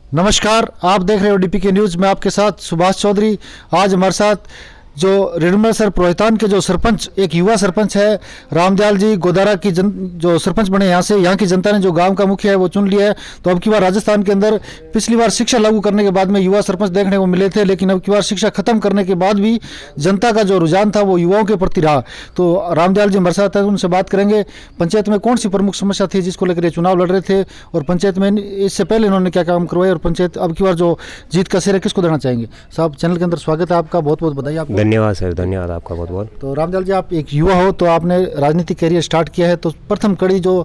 नमस्कार, आप देख रहे हो डीपी के न्यूज़ में आपके साथ सुभाष चौधरी। आज हमारे साथ जो रिडमसर प्रोहितान के जो सरपंच, एक युवा सरपंच है रामदयाल जी गोदारा की जो सरपंच बने यहाँ से, यहाँ की जनता ने जो गांव का मुखिया है वो चुन लिया है। तो अब की बार राजस्थान के अंदर पिछली बार शिक्षा लागू करने के बाद में युवा सरपंच देखने को मिले थे, लेकिन अब की बार शिक्षा खत्म करने के बाद भी जनता का जो रुझान था वो युवाओं के प्रति रहा। तो रामदयाल जी हमारे साथ है, उनसे बात करेंगे। पंचायत में कौन सी प्रमुख समस्या थी जिसको लेकर ये चुनाव लड़ रहे थे, और पंचायत में इससे पहले इन्होंने क्या काम करवाए, और पंचायत अब की बार जो जीत का श्रेय किसको देना चाहेंगे? साहब, चैनल के अंदर स्वागत है आपका, बहुत बहुत बधाई आपको। धन्यवाद सर, धन्यवाद आपका बहुत बहुत। तो रामदयाल जी, आप एक युवा हो, तो आपने राजनीतिक कैरियर स्टार्ट किया है। तो प्रथम कड़ी जो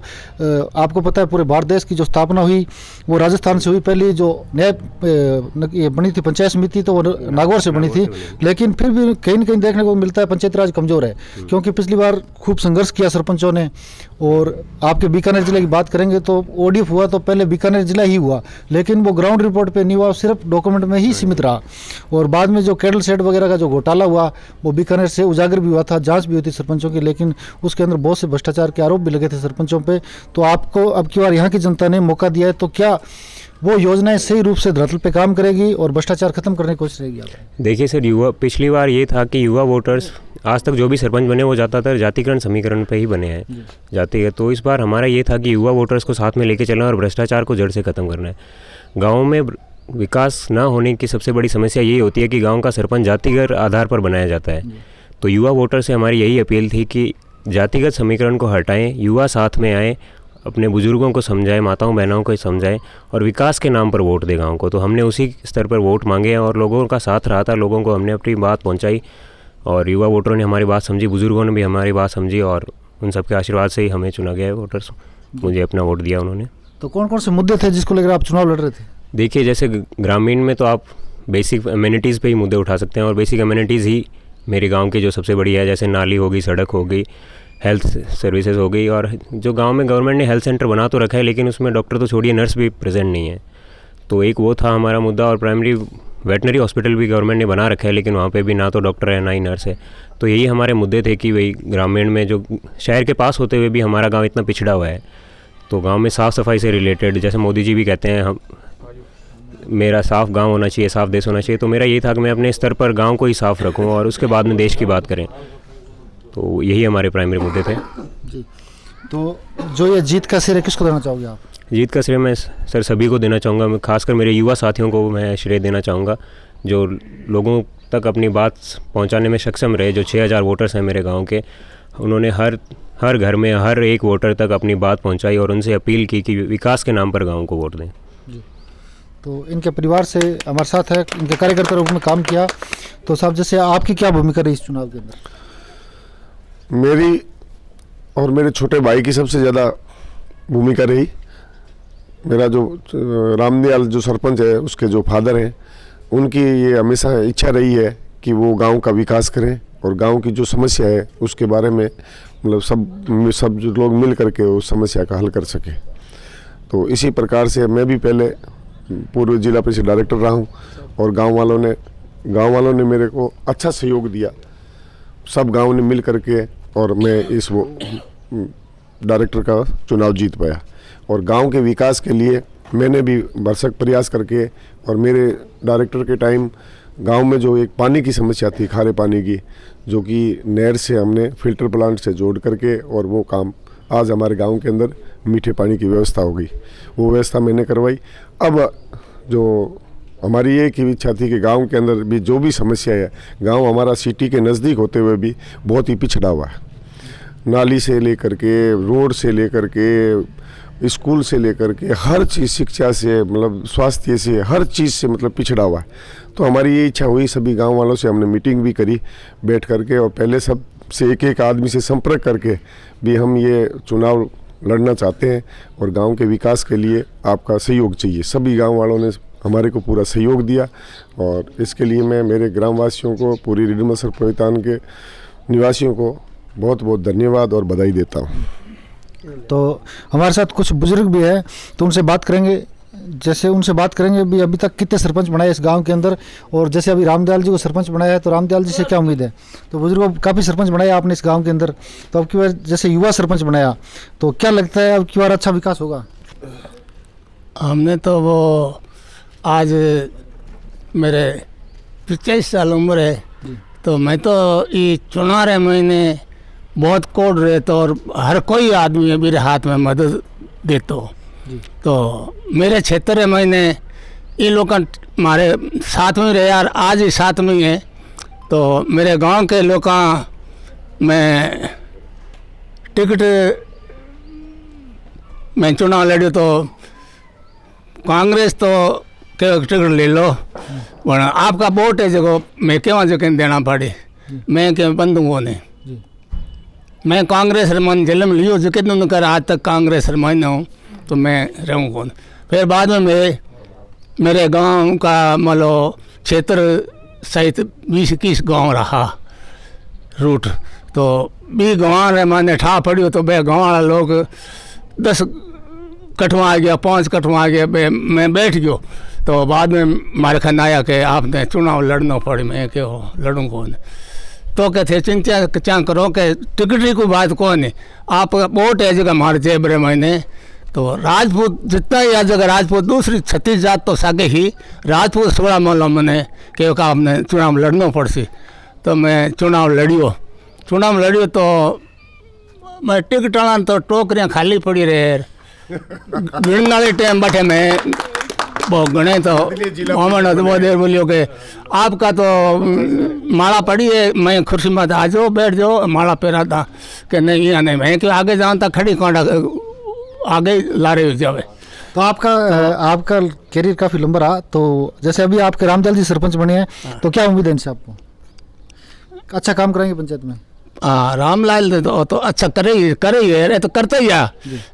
आपको पता है पूरे भारत देश की जो स्थापना हुई वो राजस्थान से हुई। पहली जो न्याय बनी थी पंचायत समिति, तो वो नागौर से बनी थी, लेकिन फिर भी कहीं न कहीं देखने को मिलता है पंचायत राज कमजोर है, क्योंकि पिछली बार खूब संघर्ष किया सरपंचों ने। और आपके बीकानेर जिले की बात करेंगे तो ओडीएफ हुआ तो पहले बीकानेर जिला ही हुआ, लेकिन वो ग्राउंड रिपोर्ट पे नहीं हुआ, सिर्फ डॉक्यूमेंट में ही सीमित रहा। और बाद में जो कैटल शेड वगैरह का जो घोटाला हुआ वो बीकानेर से उजागर भी हुआ था, जांच भी हुई थी सरपंचों की, लेकिन उसके अंदर बहुत से भ्रष्टाचार के आरोप भी लगे थे सरपंचों पे। तो आपको अब की बार यहाँ की जनता ने मौका दिया है, तो क्या वो योजनाएं सही रूप से धरातल पे काम करेगी और भ्रष्टाचार खत्म करने की कोशिश रहेगी? आप देखिए सर, युवा पिछली बार ये था कि युवा वोटर्स आज तक जो भी सरपंच बने वो ज़्यादातर जातिकरण समीकरण पे ही बने हैं, जाति। तो इस बार हमारा ये था कि युवा वोटर्स को साथ में लेके चलना और भ्रष्टाचार को जड़ से ख़त्म करना है। गाँव में विकास ना होने की सबसे बड़ी समस्या यही होती है कि गाँव का सरपंच जातिगत आधार पर बनाया जाता है। तो युवा वोटर से हमारी यही अपील थी कि जातिगत समीकरण को हटाएं, युवा साथ में आएँ, अपने बुजुर्गों को समझाएं, माताओं बहनों को समझाएं और विकास के नाम पर वोट दें गाँव को। तो हमने उसी स्तर पर वोट मांगे हैं और लोगों का साथ रहा था, लोगों को हमने अपनी बात पहुंचाई और युवा वोटरों ने हमारी बात समझी, बुजुर्गों ने भी हमारी बात समझी और उन सबके आशीर्वाद से ही हमें चुना गया है। वोटर्स मुझे अपना वोट दिया उन्होंने। तो कौन कौन से मुद्दे थे जिसको लेकर आप चुनाव लड़ रहे थे? देखिए, जैसे ग्रामीण में तो आप बेसिक अम्यूनिटीज़ पे ही मुद्दे उठा सकते हैं और बेसिक अम्यूनिटीज़ ही मेरे गांव की जो सबसे बड़ी है, जैसे नाली होगी, सड़क होगी, हेल्थ सर्विसेज हो गई। और जो गांव में गवर्नमेंट ने हेल्थ सेंटर बना तो रखा है, लेकिन उसमें डॉक्टर तो छोड़िए, नर्स भी प्रेजेंट नहीं है। तो एक वो था हमारा मुद्दा। और प्राइमरी वेटनरी हॉस्पिटल भी गवर्नमेंट ने बना रखा है, लेकिन वहाँ पे भी ना तो डॉक्टर है ना ही नर्स है। तो यही हमारे मुद्दे थे कि वही ग्रामीण में, जो शहर के पास होते हुए भी हमारा गाँव इतना पिछड़ा हुआ है, तो गाँव में साफ़ सफाई से रिलेटेड, जैसे मोदी जी भी कहते हैं हम मेरा साफ़ गांव होना चाहिए, साफ़ देश होना चाहिए। तो मेरा ये था कि मैं अपने स्तर पर गांव को ही साफ़ रखूं और उसके बाद में देश की बात करें। तो यही हमारे प्राइमरी मुद्दे थे जी। तो जो ये जीत का श्रेय किसको देना चाहोगे आप? जीत का श्रेय मैं सर सभी को देना चाहूँगा। मैं खासकर मेरे युवा साथियों को मैं श्रेय देना चाहूँगा, जो लोगों तक अपनी बात पहुँचाने में सक्षम रहे। जो 6000 वोटर्स हैं मेरे गाँव के, उन्होंने हर घर में हर एक वोटर तक अपनी बात पहुँचाई और उनसे अपील की कि विकास के नाम पर गाँव को वोट दें। तो इनके परिवार से हमारे साथ है, इनके कार्यकर्ता रूप में काम किया। तो साहब, जैसे आपकी क्या भूमिका रही इस चुनाव के अंदर? मेरी और मेरे छोटे भाई की सबसे ज़्यादा भूमिका रही। मेरा जो रामदयाल जो सरपंच है, उसके जो फादर हैं, उनकी ये हमेशा इच्छा रही है कि वो गांव का विकास करें और गांव की जो समस्या है उसके बारे में मतलब सब जो लोग मिल करके उस समस्या का हल कर सके। तो इसी प्रकार से मैं भी पहले पूर्व जिला परिषद डायरेक्टर रहा हूँ और गांव वालों ने मेरे को अच्छा सहयोग दिया। सब गांव ने मिल करके और मैं इस वो डायरेक्टर का चुनाव जीत पाया। और गांव के विकास के लिए मैंने भी भरसक प्रयास करके, और मेरे डायरेक्टर के टाइम गांव में जो एक पानी की समस्या थी, खारे पानी की, जो कि नहर से हमने फिल्टर प्लांट से जोड़ करके, और वो काम आज हमारे गांव के अंदर मीठे पानी की व्यवस्था हो गई। वो व्यवस्था मैंने करवाई। अब जो हमारी एक ही इच्छा थी कि गांव के अंदर भी जो भी समस्या है, गांव हमारा सिटी के नज़दीक होते हुए भी बहुत ही पिछड़ा हुआ है। नाली से लेकर के, रोड से लेकर के, स्कूल से लेकर के, हर चीज़, शिक्षा से मतलब स्वास्थ्य से, हर चीज़ से मतलब पिछड़ा हुआ है। तो हमारी ये इच्छा हुई, सभी गाँव वालों से हमने मीटिंग भी करी बैठ करके, और पहले सब से एक आदमी से संपर्क करके भी हम ये चुनाव लड़ना चाहते हैं और गांव के विकास के लिए आपका सहयोग चाहिए। सभी गांव वालों ने हमारे को पूरा सहयोग दिया और इसके लिए मैं मेरे ग्रामवासियों को, पूरी रिडमसर प्रोहितान के निवासियों को बहुत बहुत धन्यवाद और बधाई देता हूँ। तो हमारे साथ कुछ बुजुर्ग भी हैं, तो उनसे बात करेंगे। जैसे उनसे बात करेंगे भी अभी तक कितने सरपंच बनाए इस गांव के अंदर, और जैसे अभी रामदयाल जी को सरपंच बनाया है तो रामदयाल जी से क्या उम्मीद है? तो बुजुर्गों, काफ़ी सरपंच बनाया आपने इस गांव के अंदर, तो अब की बार जैसे युवा सरपंच बनाया तो क्या लगता है अब की बार अच्छा विकास होगा? हमने तो वो आज मेरे 25 साल उम्र है, तो मैं तो ये चुनाव रहे महीने बहुत कोड रहे तो और हर कोई आदमी मेरे हाथ में मदद देते हो। तो मेरे क्षेत्र में मैंने ये लोग हमारे साथ में रहे यार, आज ही साथ में ही है। तो मेरे गांव के लोग मैं टिकट मैं चुनाव लड़ो तो कांग्रेस तो के टिकट ले लो, वरना आपका वोट है जो मैं क्यों जो देना पड़े, मैं क्यों बंदूंगा नहीं। मैं कांग्रेस मन जन्म लियो जो कितने कर आज तक कांग्रेस मान्य हूँ, तो मैं रहूँगा। फिर बाद में मेरे गांव का मान लो क्षेत्र सहित 20-21 गांव रहा रूट, तो 20 गाँव रे मैंने ठा पड़ियो तो बे गाँव वाला लोग 10 कठवा आ गया, 5 कठवा आ गया, मैं बैठ गयो। तो बाद में मारे खन आया कि आपने चुनाव लड़ना पड़े, मैं क्यों लड़ूंगा। तो कहते चिंता क्या करो कि टिकट की कोई बात कौन है, आप वोट है जगह हमारे जेब रे मैंने। तो राजपूत जितना ही आ जगह राजपूत दूसरी 36 जात तो सागे ही राजपूत सोड़ा मानो मैंने क्योंकि आपने चुनाव लड़ना पड़सी। तो मैं चुनाव लड़ियो तो मैं टिकट आना तो टोकरियाँ खाली पड़ी रहे, गिणने वाले टाइम बैठे मैं वो गणे तो मोहम्मद वो देर बोलियो कि आपका तो माला पड़ी है, मैं कुर्सी में आ जाओ बैठ जाओ, माला पहरा था कि नहीं यहाँ नहीं, मैं क्यों आगे जाऊँ था खड़ी कौन आगे ला रहे हो जावे। तो आपका करियर काफ़ी लंबा रहा, तो जैसे अभी आपके रामदयाल जी सरपंच बने हैं, तो क्या उम्मीद है इनसे आपको? अच्छा काम कराएंगे पंचायत में? हाँ, रामलाल तो अच्छा करे ही है, तो करते ही है।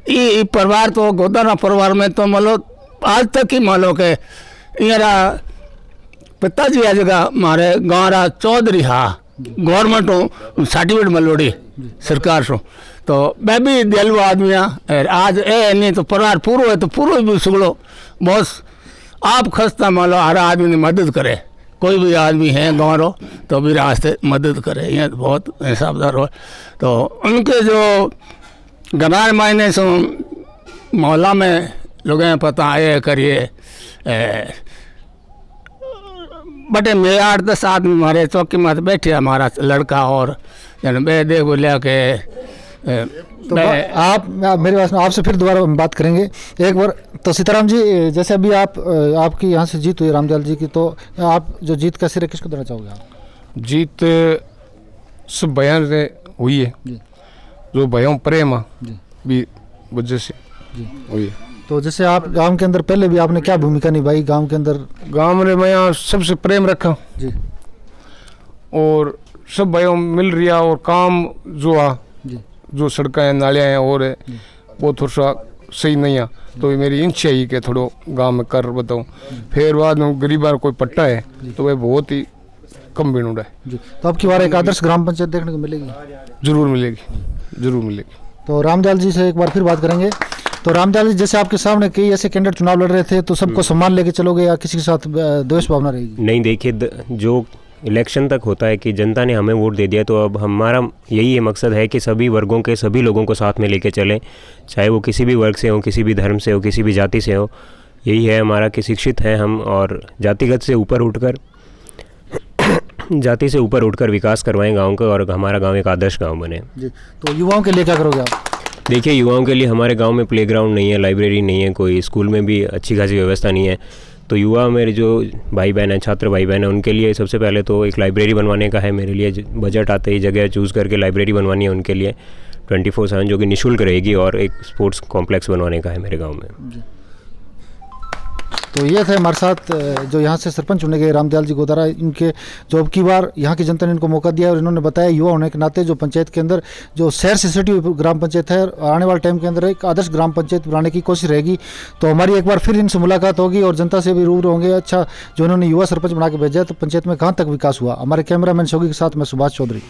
ये परिवार तो गोदाना परिवार में तो मान लो आज तक ही मान लो कि यारा पिताजी आ जगह हमारे गाँव रा चौधरी हा गवर्नमेंट सर्टिफिकेट मलोड़ी सरकार से, तो मैं भी दिलवा आदमी आज नहीं तो परिवार पूरा है तो पूरा भी सुगड़ो बस आप खस्ता मान लो हर आदमी ने मदद करे, कोई भी आदमी है गाँव रो तो भी रास्ते मदद करे, ये बहुत हिसाबदार हो। तो उनके जो गनार मायने से मोहल्ला में लोग पता आए करिए बटे मेरे 8-10 आदमी हमारे चौकी में बैठे हमारा लड़का और बे दे बोलिया के तो आप मेरे पास में आपसे फिर दोबारा बात करेंगे एक बार। तो सीताराम जी, जैसे अभी आपकी यहाँ से जीत हुई रामदयाल जी की, तो आप जो जीत का श्रेय किसको देना चाहोगे आप? जीत सब बयान से हुई है, जो भयों प्रेम भी वजह से हुई है। तो जैसे आप गांव के अंदर पहले भी आपने क्या भूमिका निभाई गांव के अंदर? गांव में मैं यहाँ सबसे प्रेम रखा जी, और सब भाइयों मिल रहा, और काम जो जी, जो सड़कें हैं नालियाँ हैं और वो थोड़ा सा सही नहीं है, तो ये मेरी इच्छा ही कि थोड़ा गांव में कर बताऊँ। फिर बाद में गरीबार कोई पट्टा है तो वह बहुत ही कम बिनुड़ा है जी। तो अब की बार एक आदर्श ग्राम पंचायत देखने को मिलेगी? जरूर मिलेगी, जरूर मिलेगी। तो रामदयाल जी से एक बार फिर बात करेंगे। तो रामदयाल जी, जैसे आपके सामने कई ऐसे कैंडिडेट चुनाव लड़ रहे थे, तो सबको सम्मान लेके चलोगे या किसी के साथ द्वेष भावना रहेगी? नहीं, देखिए जो इलेक्शन तक होता है कि जनता ने हमें वोट दे दिया, तो अब हमारा यही है मकसद है कि सभी वर्गों के सभी लोगों को साथ में लेके चलें, चाहे वो किसी भी वर्ग से हो, किसी भी धर्म से हो, किसी भी जाति से हो। यही है हमारा कि शिक्षित हैं हम और जातिगत से ऊपर उठकर जाति से ऊपर उठकर विकास करवाएं गाँव का, और हमारा गाँव एक आदर्श गाँव बने जी। तो युवाओं के लिए क्या करोगे आप? देखिए, युवाओं के लिए हमारे गांव में प्लेग्राउंड नहीं है, लाइब्रेरी नहीं है, कोई स्कूल में भी अच्छी खासी व्यवस्था नहीं है। तो युवा मेरे जो भाई बहन हैं, छात्र भाई बहन हैं, उनके लिए सबसे पहले तो एक लाइब्रेरी बनवाने का है मेरे लिए। बजट आते ही जगह चूज़ करके लाइब्रेरी बनवानी है उनके लिए 24/7, जो कि निःशुल्क रहेगी, और एक स्पोर्ट्स कॉम्प्लेक्स बनवाने का है मेरे गाँव में। तो ये थे हमारे साथ जो यहाँ से सरपंच चुने गए रामदयाल जी गोदारा। इनके जो अब की बार यहाँ की जनता ने इनको मौका दिया, और इन्होंने बताया युवा होने के नाते जो पंचायत के अंदर जो शहर से सिटी ग्राम पंचायत है, आने वाले टाइम के अंदर एक आदर्श ग्राम पंचायत बनाने की कोशिश रहेगी। तो हमारी एक बार फिर इनसे मुलाकात होगी और जनता से भी रूबरू होंगे। अच्छा, जो इन्होंने युवा सरपंच बना के भेजा, तो पंचायत में कहाँ तक विकास हुआ। हमारे कैमरामैन शोगी के साथ मैं सुभाष चौधरी।